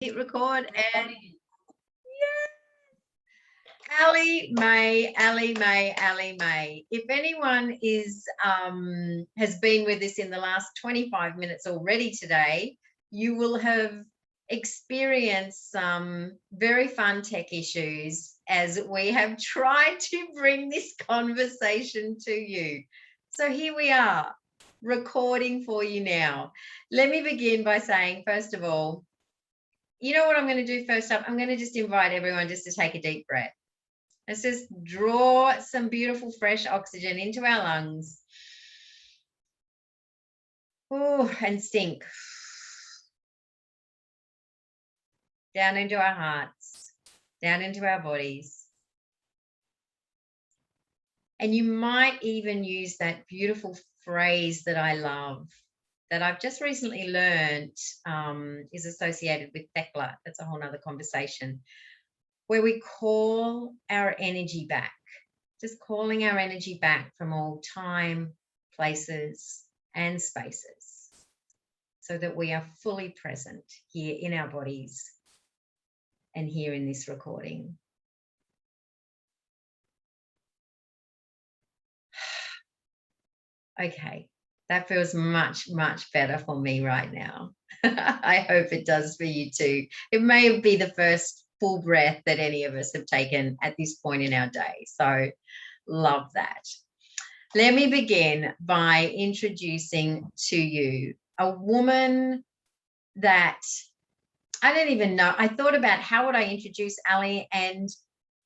Hit record and Allie May, Allie May, Allie May. If anyone has been with us in the last 25 minutes already today, you will have experienced some very fun tech issues as we have tried to bring this conversation to you. So here we are, recording for you now. Let me begin by saying, first of all, you know what I'm going to do first up? I'm going to just invite everyone just to take a deep breath. Let's just draw some beautiful fresh oxygen into our lungs. Oh, and sink down into our hearts, down into our bodies. And you might even use that beautiful phrase that I love, that I've just recently learned is associated with Thekla. That's a whole nother conversation, where we call our energy back, just calling our energy back from all time, places, and spaces, so that we are fully present here in our bodies and here in this recording. Okay, that feels much, much better for me right now. I hope it does for you too. It may be the first full breath that any of us have taken at this point in our day. So love that. Let me begin by introducing to you a woman that I don't even know. I thought about how would I introduce Allie, and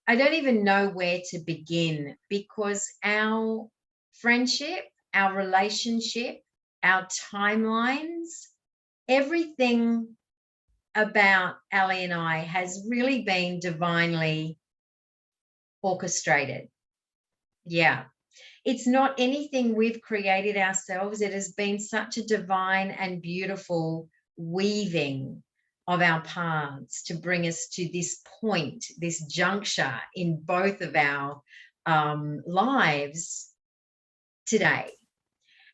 I don't even know where to begin, because our friendship, our relationship, our timelines, everything about Allie and I has really been divinely orchestrated. Yeah. It's not anything we've created ourselves. It has been such a divine and beautiful weaving of our paths to bring us to this point, this juncture in both of our lives today.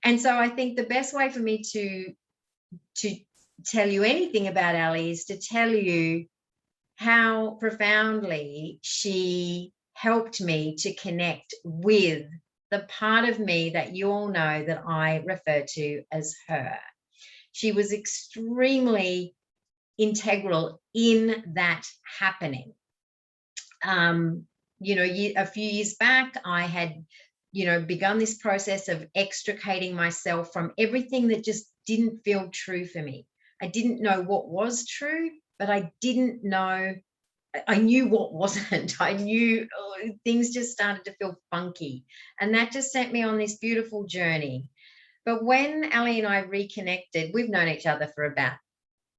And so I think the best way for me to tell you anything about Allie is to tell you how profoundly she helped me to connect with the part of me that you all know that I refer to as her. She was extremely integral in that happening. A few years back, I had begun this process of extricating myself from everything that just didn't feel true for me. I didn't know what was true, but I didn't know. I knew what wasn't. I knew things just started to feel funky. And that just sent me on this beautiful journey. But when Allie and I reconnected, we've known each other for about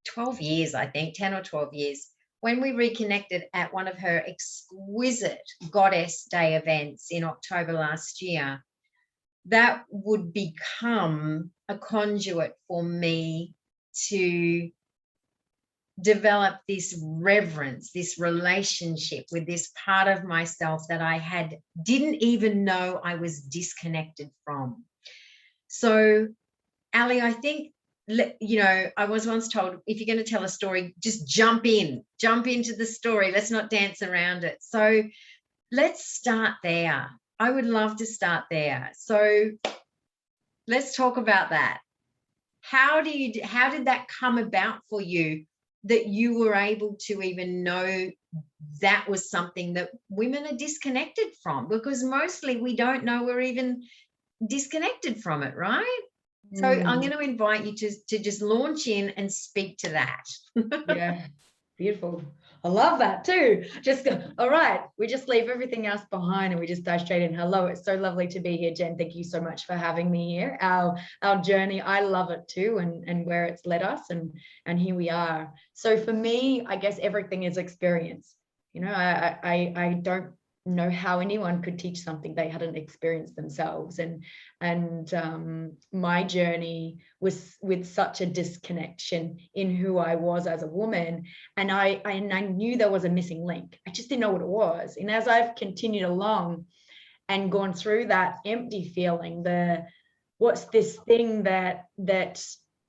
12 years, I think, 10 or 12 years. When we reconnected at one of her exquisite Goddess Day events in October last year, that would become a conduit for me to develop this reverence, this relationship with this part of myself that I didn't even know I was disconnected from. So, Allie, I think, I was once told, if you're going to tell a story, just jump into the story. Let's not dance around it. So let's start there. I would love to start there. So let's talk about that. How did that come about for you, that you were able to even know that was something that women are disconnected from? Because mostly we don't know we're even disconnected from it, right? So I'm going to invite you to just launch in and speak to that. Yeah, beautiful. I love that too. All right, we just leave everything else behind and we just dive straight in. Hello, it's so lovely to be here, Jen. Thank you so much for having me here. Our journey, I love it too, and where it's led us, and here we are. So for me, I guess everything is experience. I don't know how anyone could teach something they hadn't experienced themselves, and my journey was with such a disconnection in who I was as a woman, and I knew there was a missing link. I just didn't know what it was. And as I've continued along and gone through that empty feeling, what's this thing that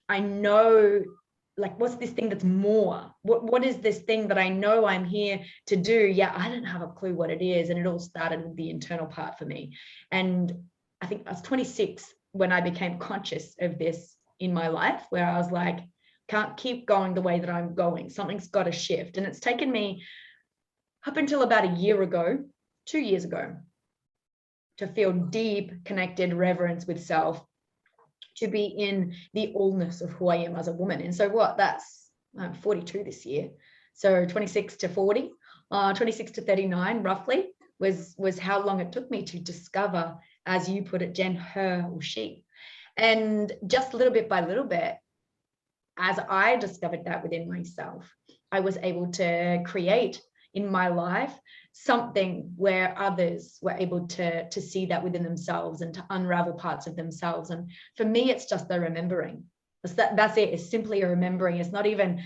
I know like, what's this thing that's more? What is this thing that I know I'm here to do? Yeah, I don't have a clue what it is. And it all started with the internal part for me. And I think I was 26 when I became conscious of this in my life, where I was like, can't keep going the way that I'm going. Something's got to shift. And it's taken me up until about a year ago, 2 years ago, to feel deep, connected reverence with self, to be in the allness of who I am as a woman. And so what, that's 42 this year. So 26 to 40, 26 to 39 roughly was how long it took me to discover, as you put it, Jen, her or she. And just little bit by little bit, as I discovered that within myself, I was able to create in my life something where others were able to see that within themselves and to unravel parts of themselves. And for me, it's just the remembering. That's it. It's simply a remembering. It's not even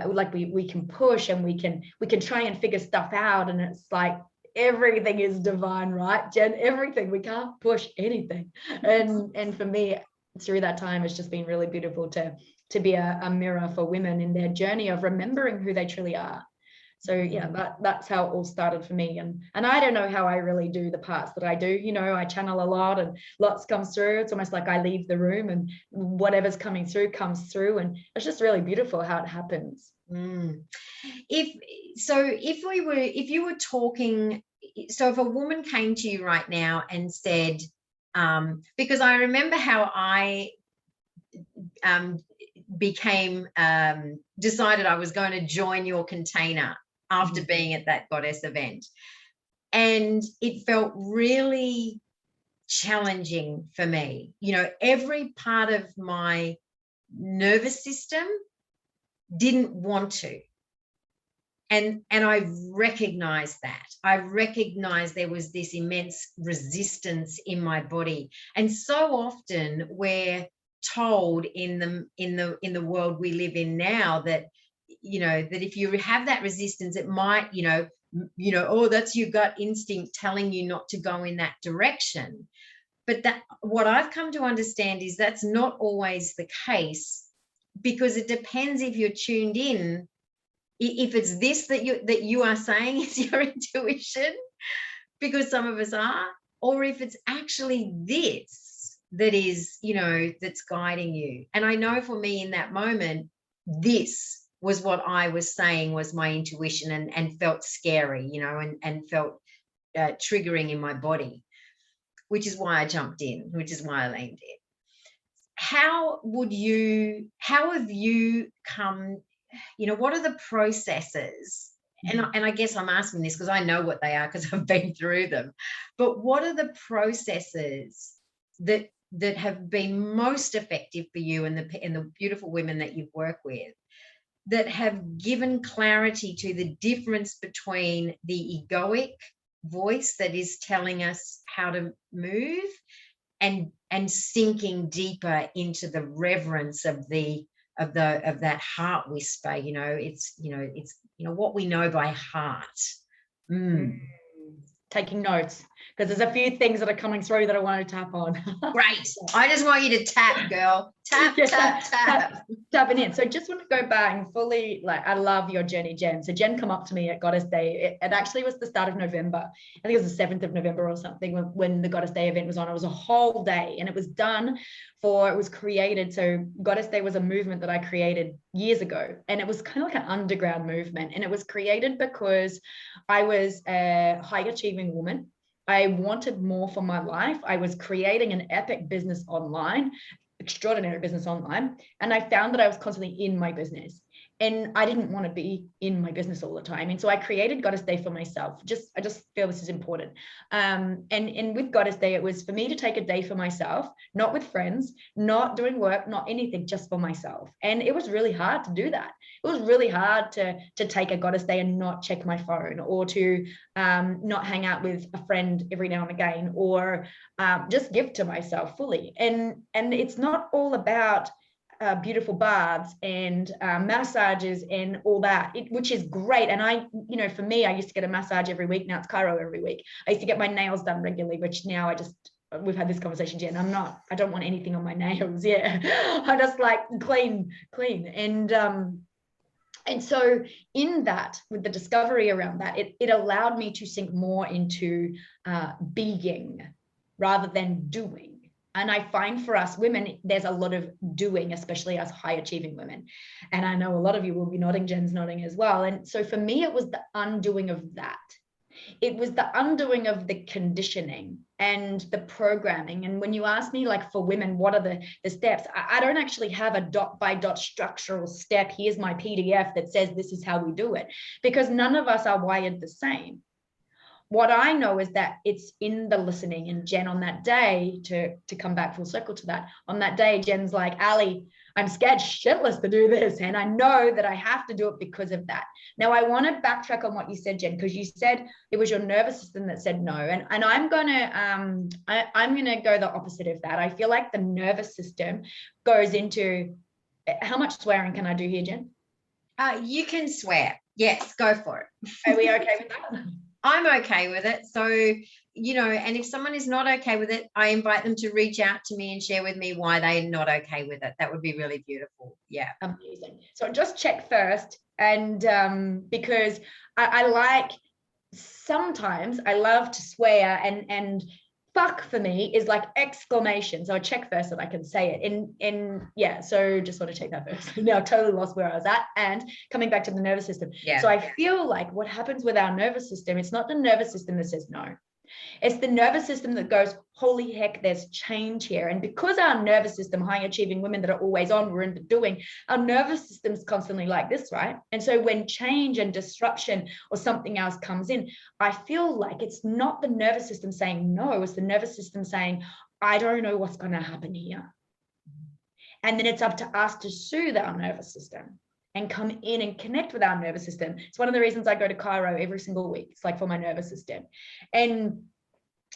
like we can push and we can try and figure stuff out. And it's like everything is divine, right, Jen? Everything. We can't push anything. And for me, through that time, it's just been really beautiful to be a mirror for women in their journey of remembering who they truly are. So yeah, that's how it all started for me. And I don't know how I really do the parts that I do. You know, I channel a lot and lots comes through. It's almost like I leave the room and whatever's coming through comes through. And it's just really beautiful how it happens. If you were talking, so if a woman came to you right now and said, because I remember how I decided I was going to join your container after being at that goddess event. And it felt really challenging for me. You know, every part of my nervous system didn't want to. And I recognized that. I recognized there was this immense resistance in my body. And so often we're told in the world we live in now that, you know, that if you have that resistance, it might, you know, oh, that's your gut instinct telling you not to go in that direction. But that, what I've come to understand is that's not always the case, because it depends if you're tuned in. If it's this that you are saying is your intuition, because some of us are, or if it's actually this that is, you know, that's guiding you. And I know for me in that moment, this was what I was saying was my intuition, and felt scary, you know, and felt triggering in my body, which is why I jumped in, which is why I leaned in. How have you come, you know, what are the processes? And I guess I'm asking this because I know what they are because I've been through them. But what are the processes that have been most effective for you and the beautiful women that you've worked with, that have given clarity to the difference between the egoic voice that is telling us how to move and sinking deeper into the reverence of that heart whisper? You know, it's what we know by heart. Taking notes, because there's a few things that are coming through that I want to tap on. Great. I just want you to tap, girl. Tap. Tapping in. So just want to go back and fully, like, I love your journey, Jen. So Jen come up to me at Goddess Day. It actually was the start of November. I think it was the 7th of November or something when the Goddess Day event was on. It was a whole day, and it was created. So Goddess Day was a movement that I created years ago, and it was kind of like an underground movement. And it was created because I was a high achieving woman. I wanted more for my life. I was creating an epic business online, extraordinary business online. And I found that I was constantly in my business, and I didn't want to be in my business all the time. And so I created Goddess Day for myself. I just feel this is important. And with Goddess Day, it was for me to take a day for myself, not with friends, not doing work, not anything, just for myself. And it was really hard to do that. It was really hard to take a Goddess Day and not check my phone, or to not hang out with a friend every now and again, or just give to myself fully. And it's not all about beautiful baths and massages and all that, which is great. And for me, I used to get a massage every week. Now it's Cairo every week. I used to get my nails done regularly, which now I just we've had this conversation, Jen. I don't want anything on my nails. Yeah. I just like clean. And so in that, with the discovery around that, it allowed me to sink more into being rather than doing. And I find for us women, there's a lot of doing, especially as high achieving women. And I know a lot of you will be nodding, Jen's nodding as well. And so for me, it was the undoing of that. It was the undoing of the conditioning and the programming. And when you ask me, like, for women, what are the steps? I don't actually have a dot by dot structural step. Here's my PDF that says this is how we do it, because none of us are wired the same. What I know is that it's in the listening. And Jen, on that day, to come back full circle to that, on that day, Jen's like, Allie, I'm scared shitless to do this. And I know that I have to do it because of that. Now, I want to backtrack on what you said, Jen, because you said it was your nervous system that said no. And I'm going to go the opposite of that. I feel like the nervous system goes into, how much swearing can I do here, Jen? You can swear. Yes, go for it. Are we okay with that? I'm okay with it. So, and if someone is not okay with it, I invite them to reach out to me and share with me why they're not okay with it. That would be really beautiful. Yeah. Amazing. So just check first. And because I like, sometimes I love to swear, and fuck for me is like exclamation. So I check first that I can say it. And yeah, so just want to take that first. Now totally lost where I was at. And coming back to the nervous system. Yeah. So I feel like what happens with our nervous system, it's not the nervous system that says no. It's the nervous system that goes, holy heck, there's change here. And because our nervous system, high achieving women that are always on, we're in the doing, our nervous system's constantly like this, right? And so when change and disruption or something else comes in, I feel like it's not the nervous system saying no, it's the nervous system saying, I don't know what's going to happen here. And then it's up to us to soothe our nervous system and come in and connect with our nervous system. It's one of the reasons I go to Cairo every single week. It's like for my nervous system. And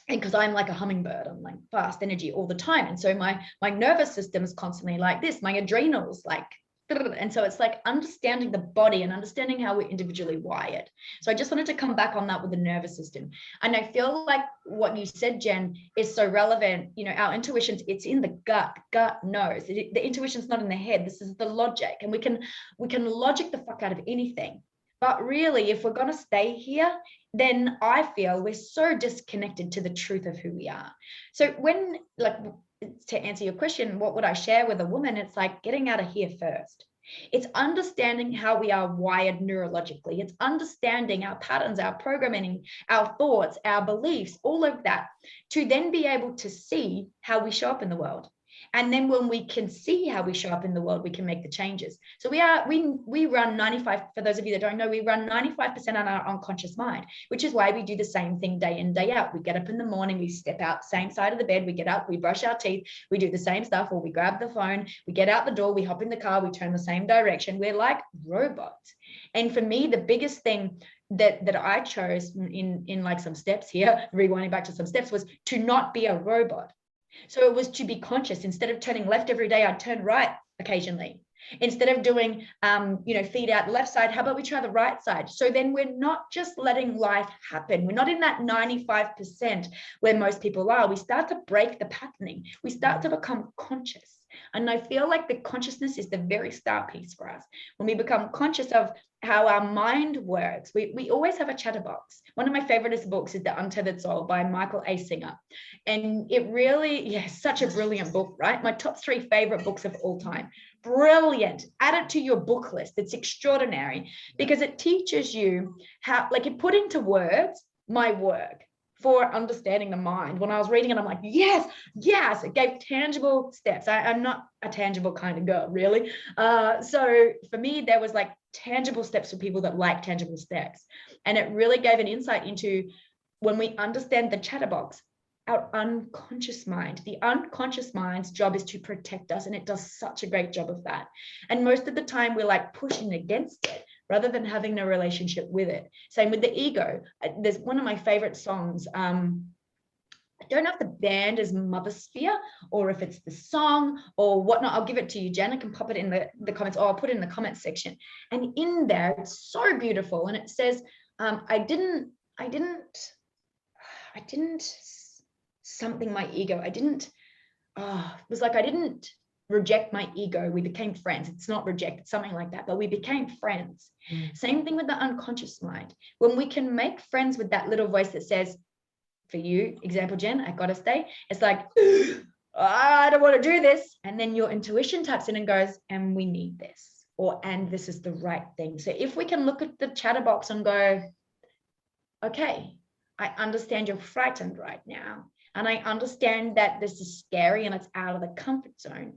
because I'm like a hummingbird, I'm like fast energy all the time. And so my nervous system is constantly like this, my adrenals like, and so it's like understanding the body and understanding how we're individually wired. So I just wanted to come back on that with the nervous system. And I feel like what you said, Jen, is so relevant. Our intuitions, it's in the gut knows. The intuition's not in the head. This is the logic. And we can logic the fuck out of anything. But really, if we're going to stay here, then I feel we're so disconnected to the truth of who we are. So when, like, to answer your question, what would I share with a woman? It's like getting out of here first. It's understanding how we are wired neurologically. It's understanding our patterns, our programming, our thoughts, our beliefs, all of that, to then be able to see how we show up in the world. And then when we can see how we show up in the world, we can make the changes. So we run 95, for those of you that don't know, we run 95% on our unconscious mind, which is why we do the same thing day in, day out. We get up in the morning, we step out the same side of the bed, we get up, we brush our teeth, we do the same stuff, or we grab the phone, we get out the door, we hop in the car, we turn the same direction. We're like robots. And for me, the biggest thing that I chose in like some steps here, rewinding back to some steps, was to not be a robot. So it was to be conscious. Instead of turning left every day, I'd turn right occasionally. Instead of doing, feet out left side, how about we try the right side? So then we're not just letting life happen. We're not in that 95% where most people are. We start to break the patterning. We start to become conscious. And I feel like the consciousness is the very start piece for us. When we become conscious of how our mind works, we always have a chatterbox. One of my favorite books is The Untethered Soul by Michael A. Singer. And it really, such a brilliant book, right? My top 3 favorite books of all time. Brilliant. Add it to your book list. It's extraordinary because it teaches you how, like, it put into words my work for understanding the mind. When I was reading it, I'm like, yes, it gave tangible steps. I'm not a tangible kind of girl, really. So for me, there was like tangible steps for people that like tangible steps. And it really gave an insight into when we understand the chatterbox, our unconscious mind. The unconscious mind's job is to protect us, and it does such a great job of that. And most of the time, we're like pushing against it rather than having a relationship with it. Same with the ego. There's one of my favorite songs. I don't know if the band is Mothersphere or if it's the song or whatnot. I'll give it to you, Jen. I can pop it in the comments, or I'll put it in the comments section. And in there, it's so beautiful. And it says, I didn't something, my ego. It was like I didn't reject my ego. We became friends. It's not reject, it's something like that, but we became friends. Same thing with the unconscious mind. When we can make friends with that little voice that says, for you, example, Jen, I gotta stay. It's like, I don't want to do this. And then your intuition taps in and goes, and we need this, or, and this is the right thing. So if we can look at the chatterbox and go, okay, I understand you're frightened right now. And I understand that this is scary and it's out of the comfort zone.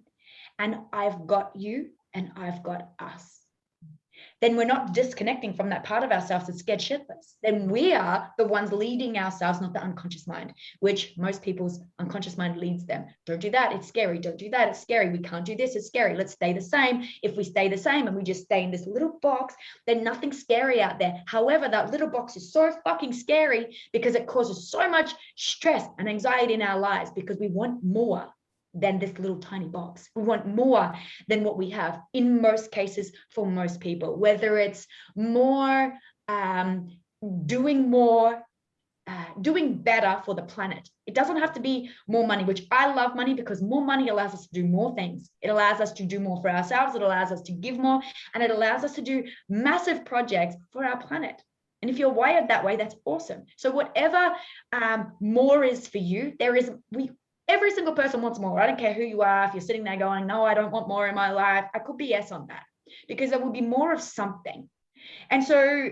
And I've got you and I've got us. Then we're not disconnecting from that part of ourselves that's scared shitless. Then we are the ones leading ourselves, not the unconscious mind, which most people's unconscious mind leads them. Don't do that, it's scary. Don't do that, it's scary. We can't do this, it's scary. Let's stay the same. If we stay the same and we just stay in this little box, then nothing's scary out there. However, that little box is so fucking scary because it causes so much stress and anxiety in our lives because we want more than this little tiny box. We want more than what we have in most cases for most people, whether it's more, doing better for the planet. It doesn't have to be more money, which I love money because more money allows us to do more things. It allows us to do more for ourselves. It allows us to give more, and it allows us to do massive projects for our planet. And if you're wired that way, that's awesome. So whatever more is for you, every single person wants more. I don't care who you are. If you're sitting there going, no, I don't want more in my life, I could be yes on that because there will be more of something. And so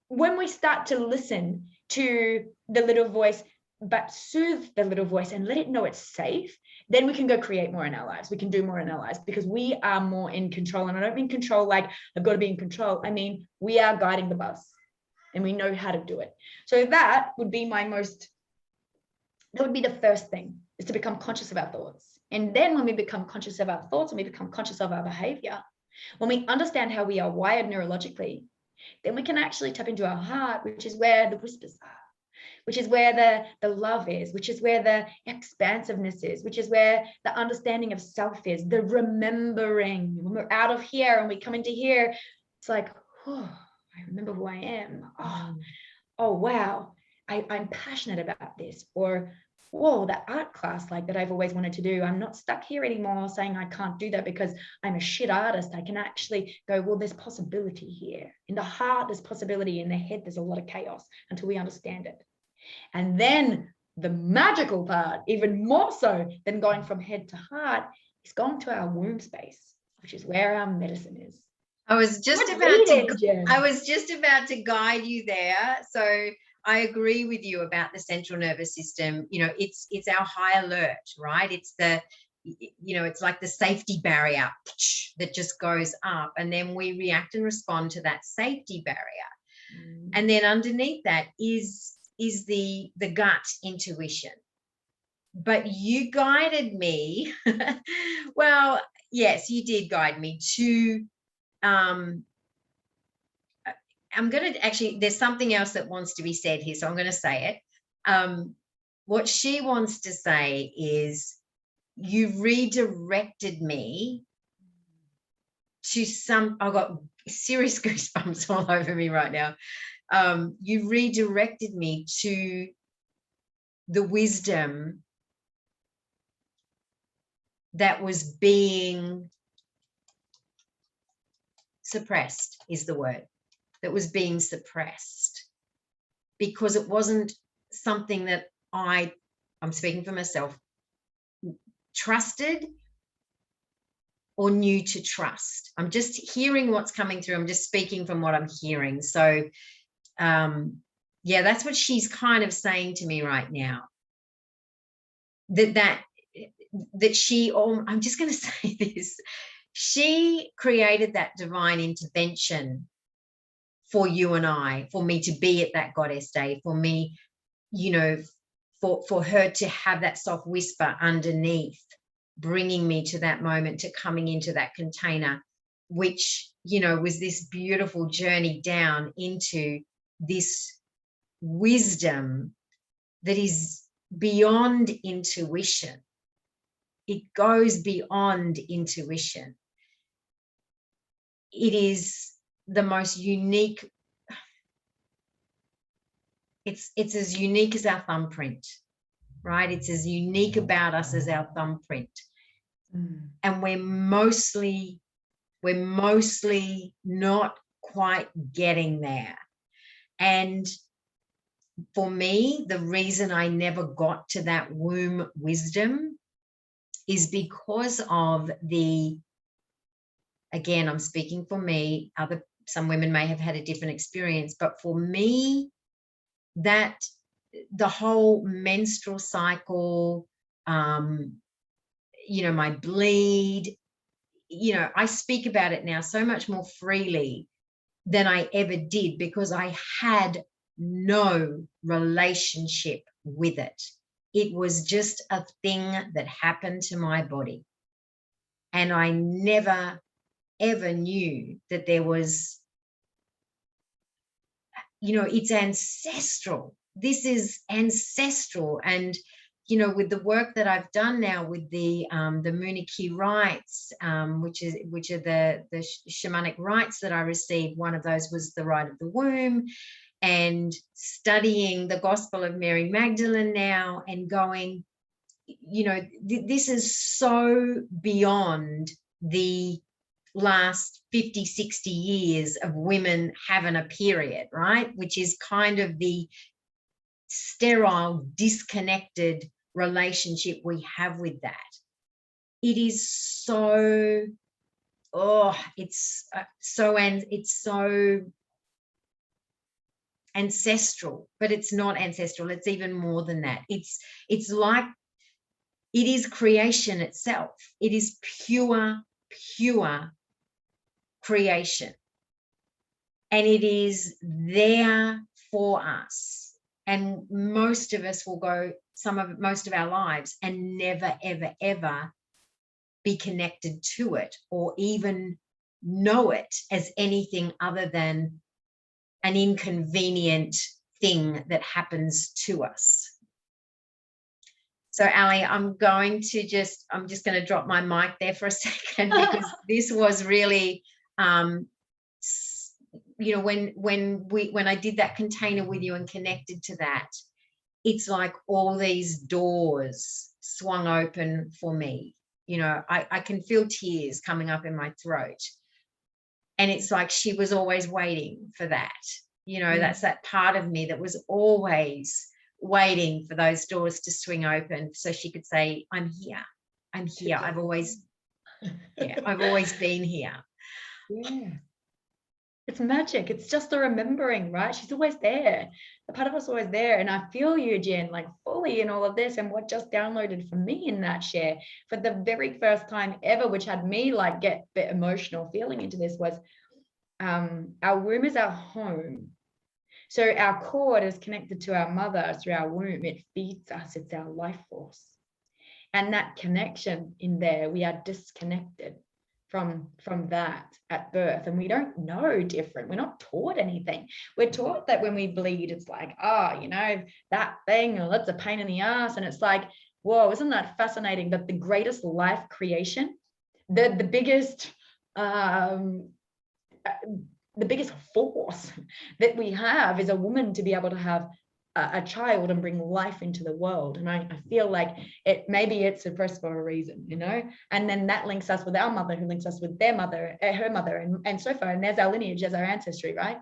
when we start to listen to the little voice, but soothe the little voice and let it know it's safe, then we can go create more in our lives. We can do more in our lives because we are more in control. And I don't mean control like I've got to be in control. I mean, we are guiding the bus and we know how to do it. So that would be the first thing, is to become conscious of our thoughts. And then when we become conscious of our thoughts and we become conscious of our behavior, when we understand how we are wired neurologically, then we can actually tap into our heart, which is where the whispers are, which is where the love is, which is where the expansiveness is, which is where the understanding of self is, the remembering. When we're out of here and we come into here, it's like, oh, I remember who I am. Oh wow, I'm passionate about this. Or, whoa, that art class like that I've always wanted to do. I'm not stuck here anymore saying I can't do that because I'm a shit artist. I can actually go, well, there's possibility here. In the heart, there's possibility. In the head, there's a lot of chaos until we understand it. And then the magical part, even more so than going from head to heart, is going to our womb space, which is where our medicine is. I was just about to guide you there. So I agree with you about the central nervous system. You know, it's our high alert, right? It's it's like the safety barrier that just goes up, and then we react and respond to that safety barrier. And then underneath that is the gut intuition. But you guided me. Well, yes, you did guide me to I'm going to actually, there's something else that wants to be said here, so I'm going to say it. What she wants to say is, you redirected me to I've got serious goosebumps all over me right now. You redirected me to the wisdom that was being suppressed, is the word. That was being suppressed because it wasn't something that I'm speaking for myself, trusted or knew to trust. I'm just hearing what's coming through. I'm just speaking from what I'm hearing. So yeah, that's what she's kind of saying to me right now. That she, I'm just going to say this, she created that divine intervention for you and I, for me to be at that goddess day, for me, for her to have that soft whisper underneath, bringing me to that moment, to coming into that container, which, was this beautiful journey down into this wisdom that is beyond intuition. It goes beyond intuition. It is the most unique. It's as unique as our thumbprint. right? It's as unique about us as our thumbprint. Mm. And we're mostly not quite getting there. And for me, the reason I never got to that womb wisdom is because of again, I'm speaking for me, some women may have had a different experience, but for me, that the whole menstrual cycle, my bleed, I speak about it now so much more freely than I ever did because I had no relationship with it. It was just a thing that happened to my body. And I never, ever knew that there was, it's ancestral. This is ancestral. And, with the work that I've done now with the Munich rites, which are the shamanic rites that I received, one of those was the rite of the womb, and studying the Gospel of Mary Magdalene now and going, this is so beyond the last 50, 60 years of women having a period, right? Which is kind of the sterile, disconnected relationship we have with that. It is so, it's so ancestral, but it's not ancestral. It's even more than that. It's like, it is creation itself. It is pure creation. And it is there for us. And most of us will go most of our lives and never, ever, ever be connected to it or even know it as anything other than an inconvenient thing that happens to us. So, Allie, I'm just going to drop my mic there for a second because this was really, when I did that container with you and connected to that, it's like all these doors swung open for me. I can feel tears coming up in my throat. And it's like she was always waiting for that. That's that part of me that was always waiting for those doors to swing open so she could say, I'm here. I've always been here. Yeah. It's magic. It's just the remembering, right? She's always there. The part of us always there. And I feel you, Jen, like fully in all of this. And what just downloaded for me in that share for the very first time ever, which had me like get a bit emotional feeling into this, was our womb is our home. So our cord is connected to our mother through our womb. It feeds us. It's our life force. And that connection in there, we are disconnected from that at birth, and we don't know different. We're not taught anything. We're taught that when we bleed, it's like, that thing, or that's a pain in the ass. And it's like, whoa, isn't that fascinating that the greatest life creation, the biggest force that we have is a woman to be able to have a child and bring life into the world. And I feel like maybe it's suppressed for a reason, and then that links us with our mother, who links us with their mother, her mother, and so far. And there's our lineage, there's our ancestry, right?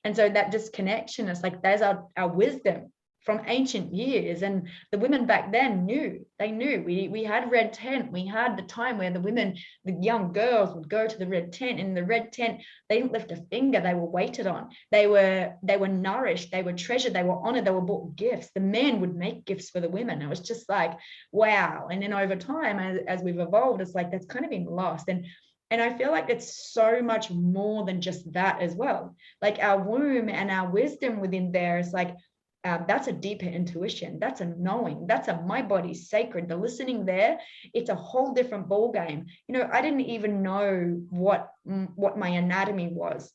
And so that disconnection is like, there's our wisdom from ancient years. And the women back then knew. We had red tent. We had the time where the young girls would go to the red tent. In the red tent, they didn't lift a finger. They were waited on. They were nourished. They were treasured. They were honored. They were bought gifts. The men would make gifts for the women. It was just like, wow. And then over time, as we've evolved, it's like that's kind of been lost. And I feel like it's so much more than just that as well. Like our womb and our wisdom within there is like, that's a deeper intuition. That's a knowing. That's my body's sacred. The listening there, it's a whole different ball game. I didn't even know what my anatomy was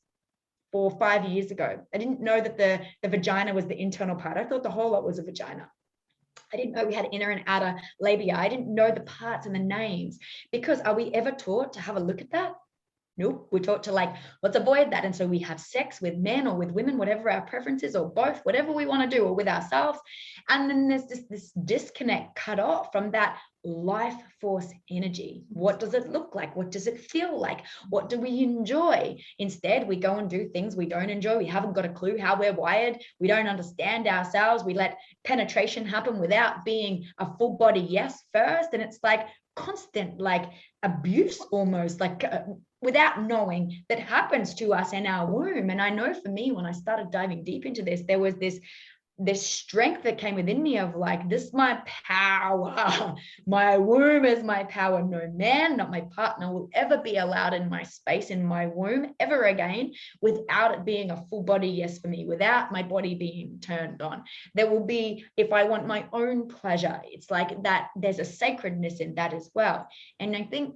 4 or 5 years ago. I didn't know that the vagina was the internal part. I thought the whole lot was a vagina. I didn't know we had inner and outer labia. I didn't know the parts and the names, because are we ever taught to have a look at that? Nope. We're taught to like, let's avoid that. And so we have sex with men or with women, whatever our preference is, or both, whatever we want to do, or with ourselves. And then there's this disconnect cut off from that life force energy. What does it look like? What does it feel like? What do we enjoy? Instead, we go and do things we don't enjoy. We haven't got a clue how we're wired. We don't understand ourselves. We let penetration happen without being a full body yes first. And it's like constant, like abuse almost, like without knowing, that happens to us in our womb. And I know for me, when I started diving deep into this, there was this strength that came within me of like, this is my power. My womb is my power. No man, not my partner, will ever be allowed in my space, in my womb, ever again, without it being a full body yes for me, without my body being turned on. There will be, if I want my own pleasure, it's like that, there's a sacredness in that as well. And I think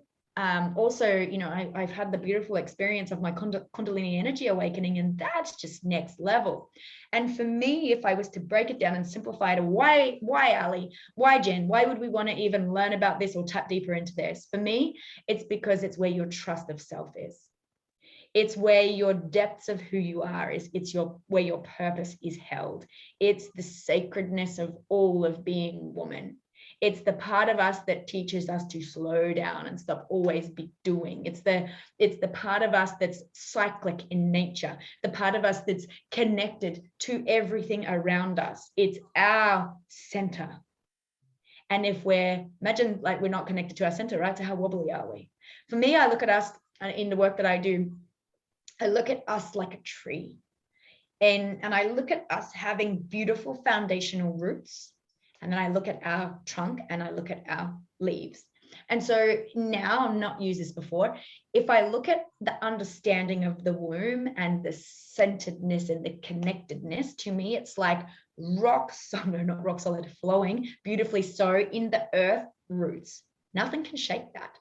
also, you know, I've had the beautiful experience of my Kundalini energy awakening, and that's just next level. And for me, if I was to break it down and simplify it, why Allie, why Jen, why would we want to even learn about this or tap deeper into this? For me, it's because it's where your trust of self is. It's where your depths of who you are is. It's where your purpose is held. It's the sacredness of all of being woman. It's the part of us that teaches us to slow down and stop always be doing. It's the part of us that's cyclic in nature, the part of us that's connected to everything around us. It's our center. And if imagine like we're not connected to our center, right? So how wobbly are we? For me, I look at us in the work that I do, I look at us like a tree. And I look at us having beautiful foundational roots. And then I look at our trunk and I look at our leaves. And so now, I've not used this before, if I look at the understanding of the womb and the centeredness and the connectedness, to me, it's like not rock solid, flowing beautifully so in the earth roots. Nothing can shake that.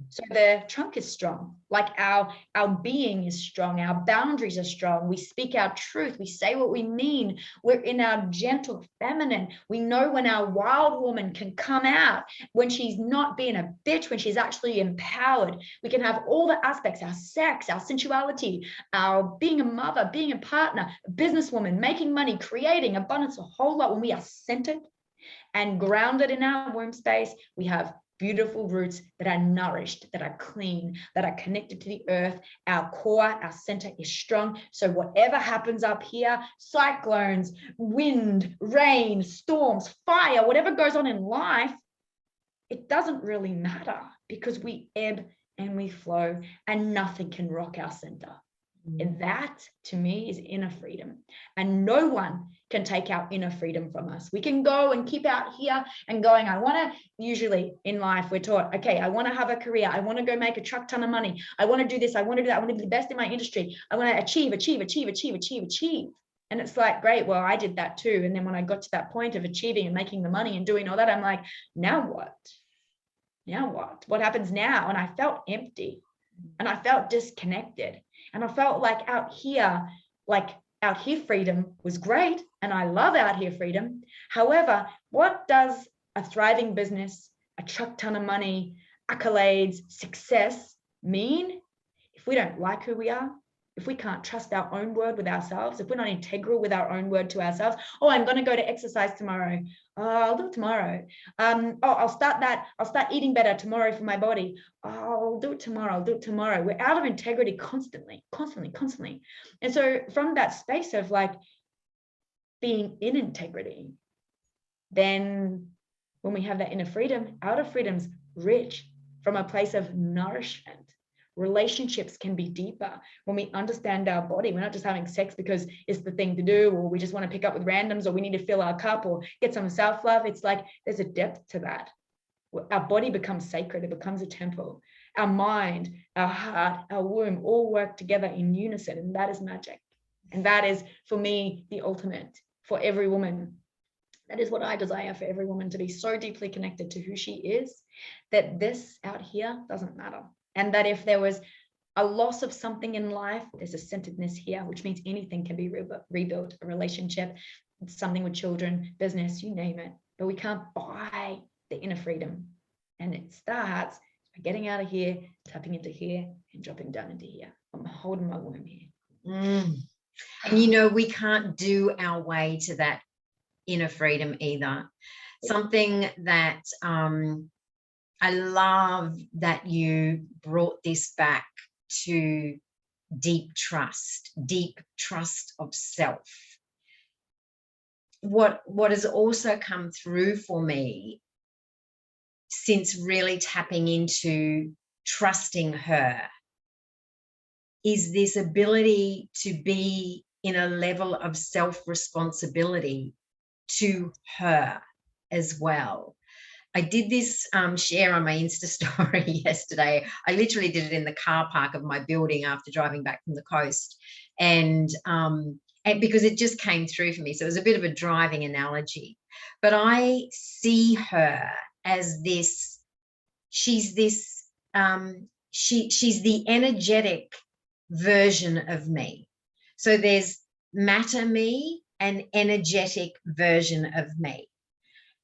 So the trunk is strong, like our being is strong, our boundaries are strong, we speak our truth, we say what we mean, we're in our gentle feminine, we know when our wild woman can come out, when she's not being a bitch, when she's actually empowered. We can have all the aspects, our sex, our sensuality, our being a mother, being a partner, a businesswoman, making money, creating abundance, a whole lot. When we are centered and grounded in our womb space, we have beautiful roots that are nourished, that are clean, that are connected to the earth. Our core, our center is strong. So whatever happens up here, cyclones, wind, rain, storms, fire, whatever goes on in life, it doesn't really matter, because we ebb and we flow and nothing can rock our center. And that, to me, is inner freedom. And no one can take our inner freedom from us. We can go and keep out here and going, usually in life, we're taught, okay, I want to have a career. I want to go make a truck ton of money. I want to do this. I want to do that. I want to be the best in my industry. I want to achieve. And it's like, great, well, I did that too. And then when I got to that point of achieving and making the money and doing all that, I'm like, now what? Now what? What happens now? And I felt empty and I felt disconnected. And I felt like out here freedom was great. And I love out here freedom. However, what does a thriving business, a truck ton of money, accolades, success mean if we don't like who we are? If we can't trust our own word with ourselves, if we're not integral with our own word to ourselves, oh, I'm going to go to exercise tomorrow. Oh, I'll do it tomorrow. I'll start eating better tomorrow for my body. Oh, I'll do it tomorrow. We're out of integrity constantly. And so from that space of like being in integrity, then when we have that inner freedom, outer freedom's rich from a place of nourishment. Relationships can be deeper when we understand our body. We're not just having sex because it's the thing to do, or we just want to pick up with randoms, or we need to fill our cup or get some self-love. It's like there's a depth to that. Our body becomes sacred. It becomes a temple. Our mind, our heart, our womb all work together in unison, and that is magic. And that is, for me, the ultimate for every woman. That is what I desire for every woman, to be so deeply connected to who she is that this out here doesn't matter. And that if there was a loss of something in life, there's a centeredness here, which means anything can be rebuilt, a relationship, something with children, business, you name it. But we can't buy the inner freedom. And it starts getting out of here, tapping into here, and dropping down into here. I'm holding my womb here. And you know, we can't do our way to that inner freedom either. Something that I love that you brought this back to deep trust of self. What has also come through for me since really tapping into trusting her is this ability to be in a level of self-responsibility to her as well. I did this share on my Insta story yesterday. I literally did it in the car park of my building after driving back from the coast. And because it just came through for me. So it was a bit of a driving analogy. But I see her as this, she's this, she's the energetic version of me. So there's matter me and energetic version of me.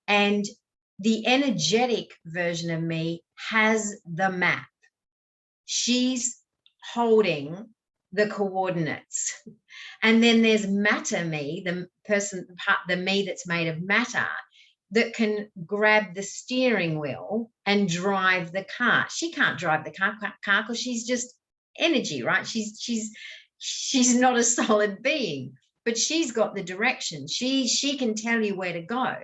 And the energetic version of me has the map. She's holding the coordinates. And then there's matter me, the person, the me that's made of matter, that can grab the steering wheel and drive the car. She can't drive the car because she's just energy, right? She's not a solid being, but she's got the direction. She can tell you where to go.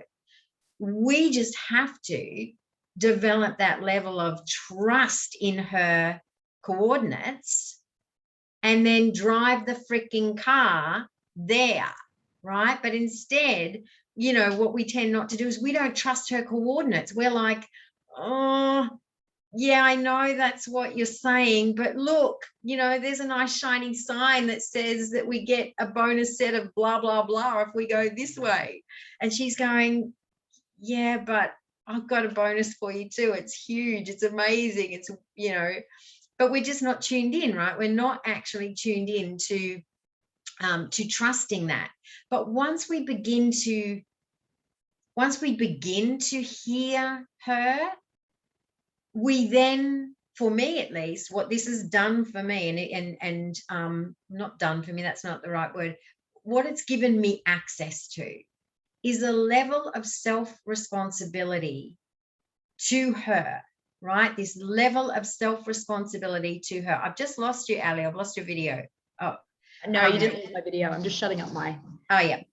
We just have to develop that level of trust in her coordinates and then drive the freaking car there, right? But instead, you know, what we tend not to do is we don't trust her coordinates. We're like, oh, yeah, I know that's what you're saying, but look, you know, there's a nice shining sign that says that we get a bonus set of blah, blah, blah if we go this way. And she's going, yeah, but I've got a bonus for you too. It's huge. It's amazing. It's, you know, but we're just not tuned in, right? We're not actually tuned in to trusting that. But once we begin to hear her, we then, for me at least, what this has done for me, and not done for me, that's not the right word, what it's given me access to is a level of self-responsibility to her, right? This level of self-responsibility to her. I've just lost you, Allie. I've lost your video. Oh. No, you didn't lose my video. I'm just shutting up my... Oh, yeah.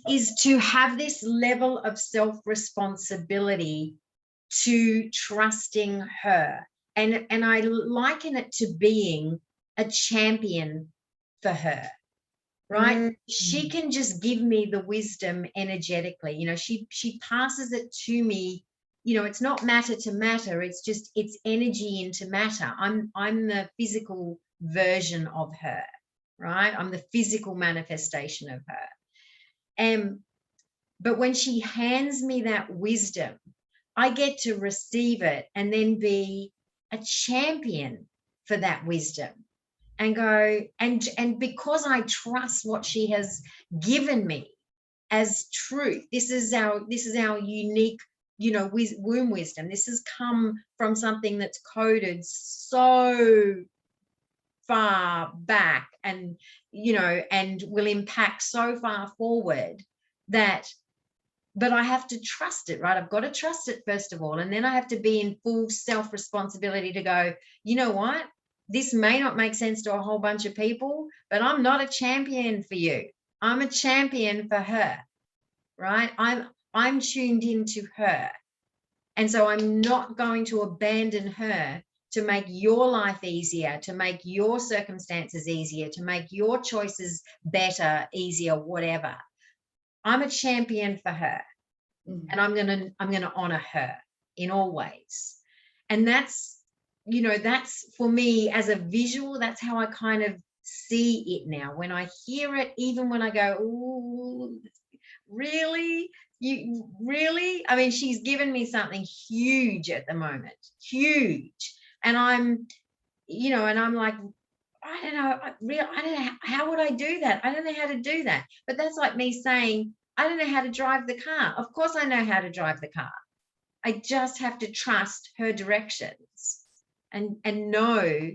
Is to have this level of self-responsibility to trusting her. And I liken it to being a champion for her. Right? She can just give me the wisdom energetically. You know, she passes it to me. You know, it's not matter to matter. It's just, it's energy into matter. I'm the physical version of her, right? I'm the physical manifestation of her. But when she hands me that wisdom, I get to receive it and then be a champion for that wisdom. And go, and because I trust what she has given me as truth, this is our unique, you know, womb wisdom. This has come from something that's coded so far back, and you know, and will impact so far forward that. But I have to trust it, right? I've got to trust it first of all, and then I have to be in full self-responsibility to go, you know what? This may not make sense to a whole bunch of people, but I'm not a champion for you. I'm a champion for her, right? I'm tuned into her. And so I'm not going to abandon her to make your life easier, to make your circumstances easier, to make your choices better, easier, whatever. I'm a champion for her. And I'm going to honor her in all ways. And that's, you know, that's for me as a visual, that's how I kind of see it now. When I hear it, even when I go, ooh, really? You really? I mean, she's given me something huge at the moment, huge. And I'm, you know, and I'm like, I don't know, how would I do that? I don't know how to do that. But that's like me saying, I don't know how to drive the car. Of course I know how to drive the car. I just have to trust her directions and know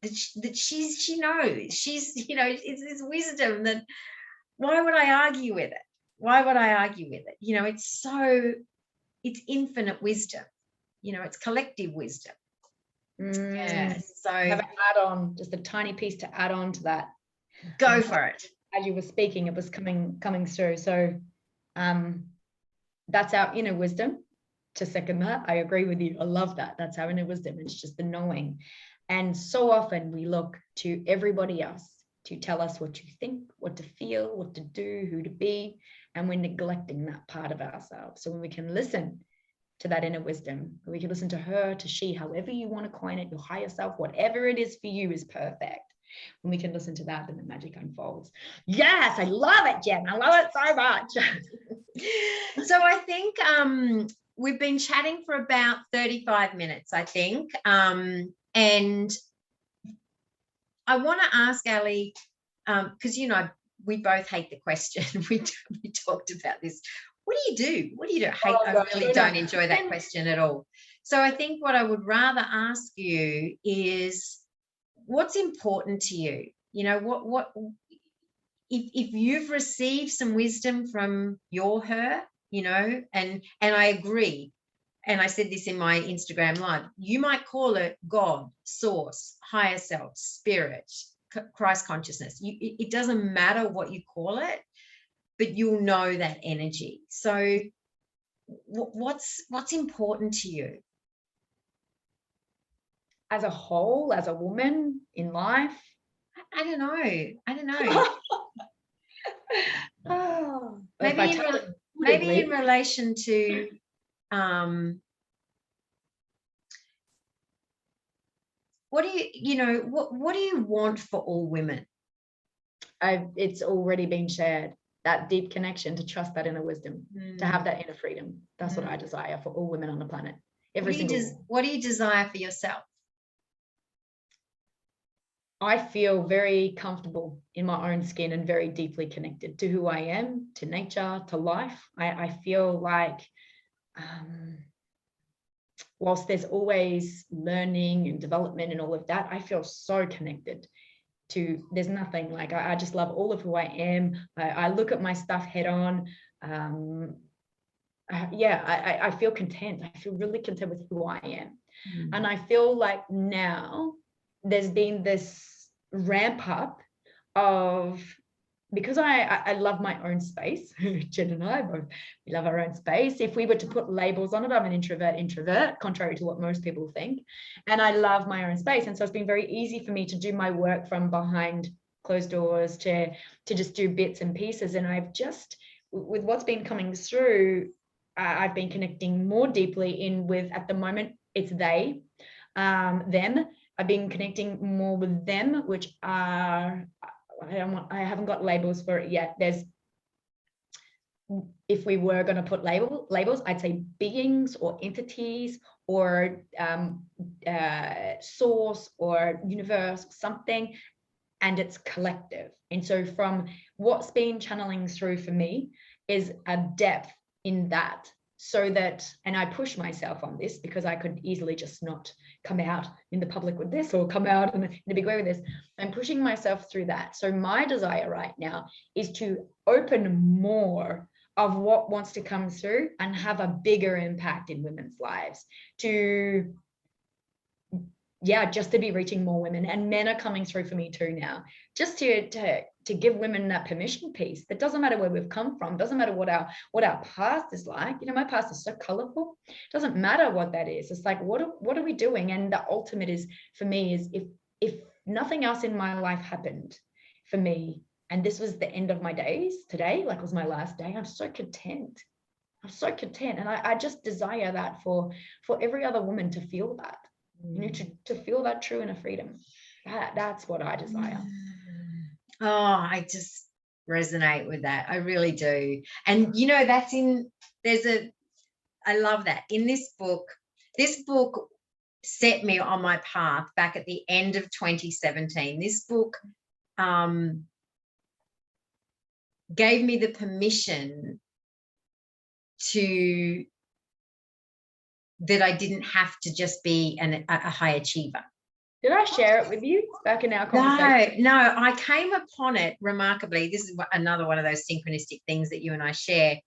that she knows. She's, it's this wisdom that, why would I argue with it? Why would I argue with it? It's infinite wisdom. It's collective wisdom. Yeah. So have an add-on, just a tiny piece to add on to that. Go for it. As you were speaking, it was coming through. So that's our inner wisdom. To second that, I agree with you. I love that. That's our inner wisdom. It's just the knowing. And so often we look to everybody else to tell us what to think, what to feel, what to do, who to be, and we're neglecting that part of ourselves. So when we can listen to that inner wisdom, we can listen to her, to she, however you want to coin it, your higher self, whatever it is for you is perfect. When we can listen to that, then the magic unfolds. Yes, I love it, Jen. I love it so much. So I think we've been chatting for about 35 minutes, I think. And I want to ask Allie, because, we both hate the question. We talked about this. What do you do? What do you do? I really don't enjoy that question at all. So I think what I would rather ask you is, what's important to you? What if you've received some wisdom from her, and I agree. And I said this in my Instagram live, you might call it God, source, higher self, spirit, Christ consciousness. It doesn't matter what you call it, but you'll know that energy. So what's important to you? As a whole, as a woman in life? I don't know. Oh, maybe in relation to what do you want for all women? It's already been shared, that deep connection, to trust that inner wisdom, to have that inner freedom. That's what I desire for all women on the planet. What do you desire for yourself? I feel very comfortable in my own skin and very deeply connected to who I am, to nature, to life. I feel like whilst there's always learning and development and all of that, I feel so connected to, there's nothing like, I just love all of who I am. I look at my stuff head on. I feel content. I feel really content with who I am. And I feel like now there's been this ramp up of, because I love my own space. Jen and I both, we love our own space. If we were to put labels on it, I'm an introvert, contrary to what most people think. And I love my own space. And so it's been very easy for me to do my work from behind closed doors, to just do bits and pieces. And I've just, with what's been coming through, I've been connecting more deeply in with, at the moment, it's they, them. I've been connecting more with them, which are, I haven't got labels for it yet. There's, if we were going to put labels, I'd say beings or entities or source or universe, something, and it's collective. And so from what's been channeling through for me is a depth in that, so that, and I push myself on this because I could easily just not come out in the public with this, or come out in a big way with this. I'm pushing myself through that. So my desire right now is to open more of what wants to come through and have a bigger impact in women's lives, to, just to be reaching more women. And men are coming through for me too now, just to give women that permission piece. That doesn't matter where we've come from, doesn't matter what our past is like. My past is so colorful. It doesn't matter what that is. It's like, what are we doing? And the ultimate is, for me, is if nothing else in my life happened for me, and this was the end of my days today, like it was my last day, I'm so content. And I just desire that for every other woman to feel that. To feel that true inner freedom. That's what I desire. Oh, I just resonate with that. I really do. And that's I love that. In this book set me on my path back at the end of 2017. This book gave me the permission to that I didn't have to just be a high achiever. Did I share it with you back in our conversation? No, I came upon it remarkably. This is another one of those synchronistic things that you and I share.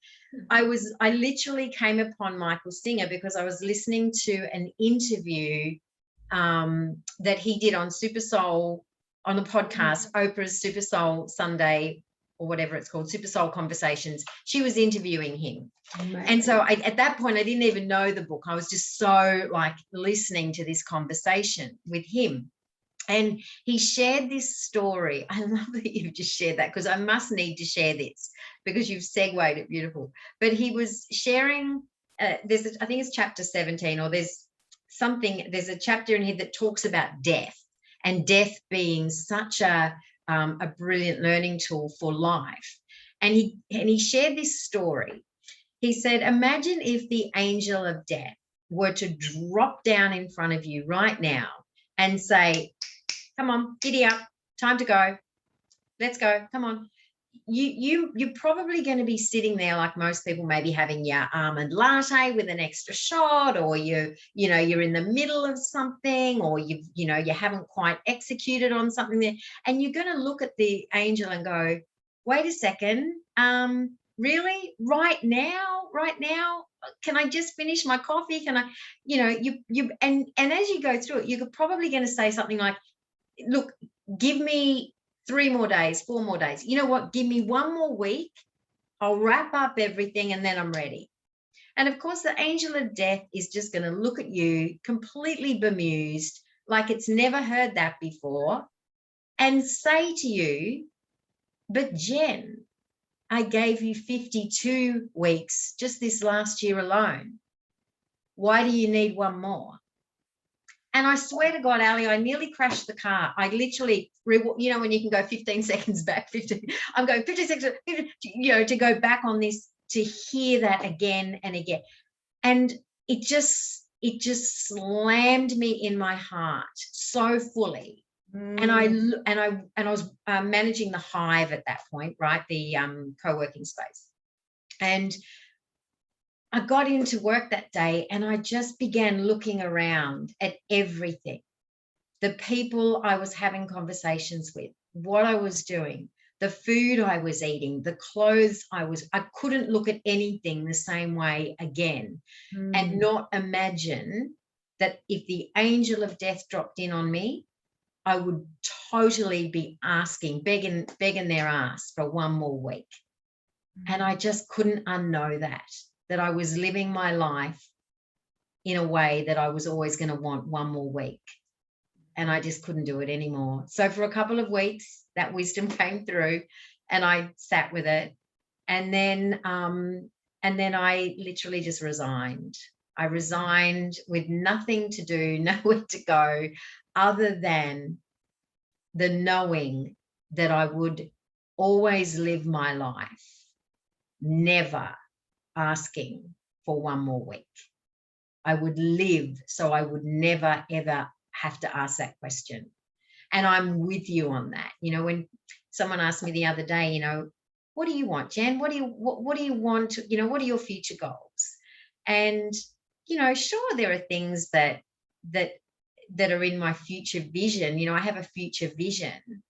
I literally came upon Michael Singer because I was listening to an interview that he did on Super Soul, on the podcast, Oprah's Super Soul Sunday, or whatever it's called, Super Soul Conversations. She was interviewing him. Amazing. And so at that point, I didn't even know the book. I was just so like listening to this conversation with him. And he shared this story. I love that you've just shared that, because I must need to share this because you've segued it beautiful. But he was sharing, I think it's chapter 17, or there's a chapter in here that talks about death, and death being such a brilliant learning tool for life. And he shared this story. He said, imagine if the angel of death were to drop down in front of you right now and say, come on, giddy up, time to go. Let's go. Come on. You're probably going to be sitting there like most people, maybe having your almond latte with an extra shot, or you're in the middle of something, or you haven't quite executed on something there, and you're going to look at the angel and go, wait a second, really, right now, can I just finish my coffee? Can I, and as you go through it, you're probably going to say something like, look, give me 3 more days, 4 more days. You know what? Give me 1 more week. I'll wrap up everything and then I'm ready. And of course, the angel of death is just going to look at you completely bemused, like it's never heard that before, and say to you, but Jen, I gave you 52 weeks just this last year alone. Why do you need 1 more? And I swear to God, Allie, I nearly crashed the car. I literally, when you can go 15 seconds back, I'm going 15 seconds, to go back on this, to hear that again and again. And it just slammed me in my heart so fully. And I was managing the Hive at that point, right? The co-working space. And I got into work that day and I just began looking around at everything, the people I was having conversations with, what I was doing, the food I was eating, the clothes I couldn't look at anything the same way again, and not imagine that if the angel of death dropped in on me, I would totally be begging their ass for 1 more week. And I just couldn't unknow that I was living my life in a way that I was always going to want 1 more week. And I just couldn't do it anymore. So for a couple of weeks, that wisdom came through and I sat with it. And then I literally just resigned. I resigned with nothing to do, nowhere to go, other than the knowing that I would always live my life, never asking for 1 more week. I would live so I would never, ever have to ask that question. And I'm with you on that. When someone asked me the other day, what do you want, Jen? What do you want? What are your future goals? And, sure, there are things that are in my future vision. I have a future vision,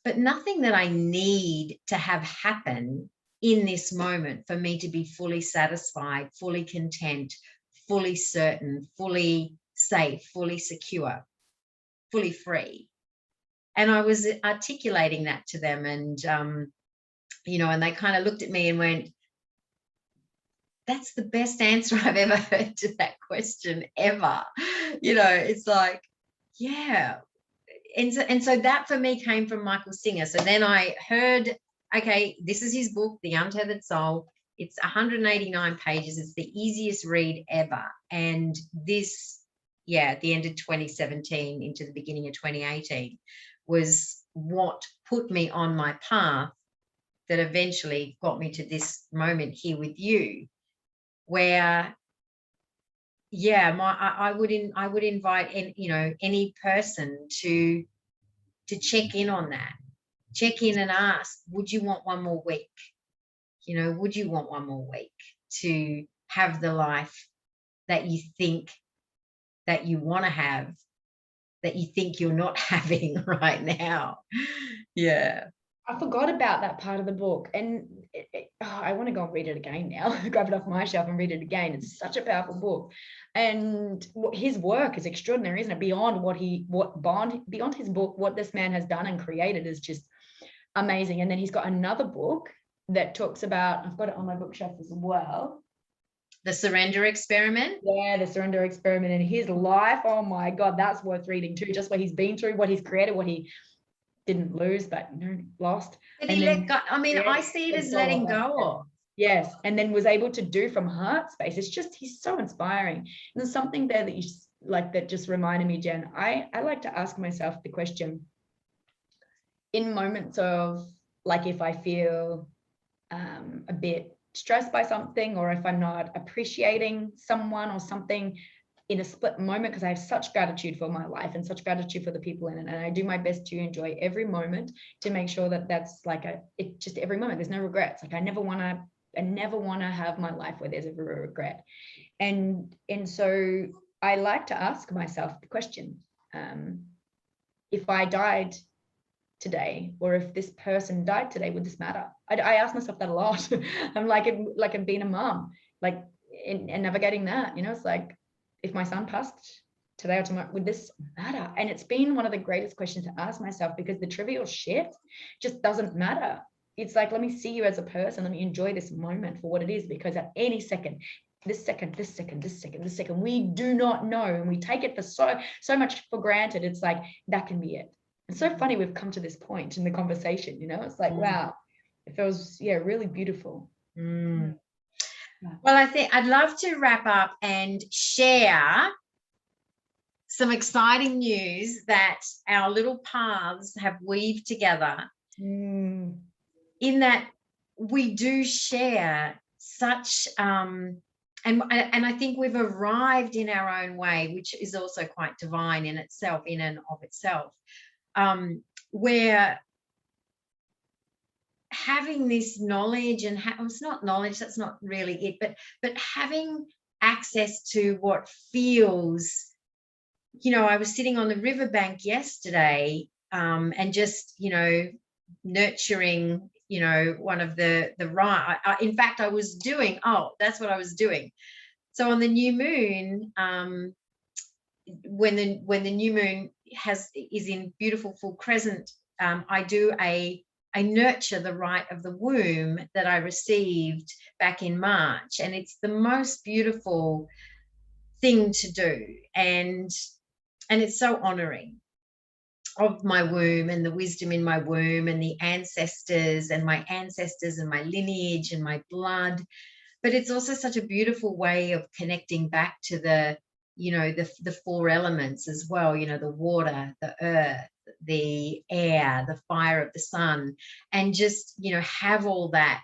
but nothing that I need to have happen in this moment for me to be fully satisfied, fully content, fully certain, fully safe, fully secure, fully free. And I was articulating that to them, and and they kind of looked at me and went, that's the best answer I've ever heard to that question ever. It's like, yeah. And so that for me came from Michael Singer. So then I heard, okay, this is his book, The Untethered Soul. It's 189 pages. It's the easiest read ever. And this, at the end of 2017 into the beginning of 2018 was what put me on my path that eventually got me to this moment here with you, where I would invite any person to check in on that. Check in and ask, would you want 1 more week? Would you want 1 more week to have the life that you think that you want to have, that you think you're not having right now. Yeah. I forgot about that part of the book, and I want to go and read it again now. Grab it off my shelf and read it again. It's such a powerful book, and his work is extraordinary, isn't it? Beyond his book, what this man has done and created is just amazing. And then he's got another book that talks about, I've got it on my bookshelf as well, The Surrender Experiment. Yeah, The Surrender Experiment. And his life, oh my God, that's worth reading too. Just what he's been through, what he's created, what he didn't lose, but lost. But he let go. I mean, I see it as letting go of. Yes, and then was able to do from heart space. It's just, he's so inspiring. And there's something there that you like that just reminded me, Jen. I like to ask myself the question in moments of, like, if I feel a bit stressed by something, or if I'm not appreciating someone or something in a split moment, because I have such gratitude for my life and such gratitude for the people in it, and I do my best to enjoy every moment, to make sure that that's like just every moment, there's no regrets. Like I never want to have my life where there's ever a regret. And so I like to ask myself the question, if I died today, or if this person died today, would this matter? I ask myself that a lot. I'm I'm being a mom, like and navigating that, it's like, if my son passed today or tomorrow, would this matter? And it's been one of the greatest questions to ask myself, because the trivial shit just doesn't matter. It's like, let me see you as a person, let me enjoy this moment for what it is, because at any second, this second, we do not know, and we take it for so much for granted. It's like, that can be it. It's so funny we've come to this point in the conversation, it's like, wow, it feels, really beautiful. Well, I think I'd love to wrap up and share some exciting news that our little paths have weaved together, in that we do share such and I think we've arrived in our own way, which is also quite divine in itself, in and of itself, where having this knowledge, and it's not knowledge, that's not really it, but having access to what feels, I was sitting on the riverbank yesterday, and just, nurturing, one of the right. In fact, I was doing, that's what I was doing. So on the new moon, when the new moon is in beautiful full crescent, I nurture the rite of the womb that I received back in March, and it's the most beautiful thing to do, and it's so honoring of my womb and the wisdom in my womb and the ancestors and my lineage and my blood. But it's also such a beautiful way of connecting back to the four elements as well, the water, the earth, the air, the fire of the sun, and just, have all that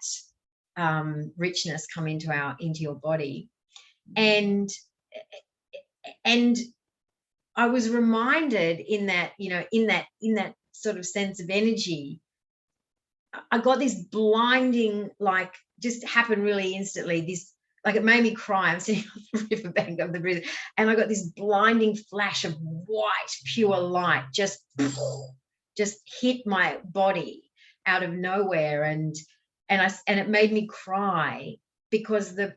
richness come into your body. And I was reminded in that sort of sense of energy, I got this blinding, like, just happened really instantly, this, like, it made me cry. I'm sitting on the riverbank of the river, and I got this blinding flash of white, pure light, just hit my body out of nowhere, and it made me cry, because the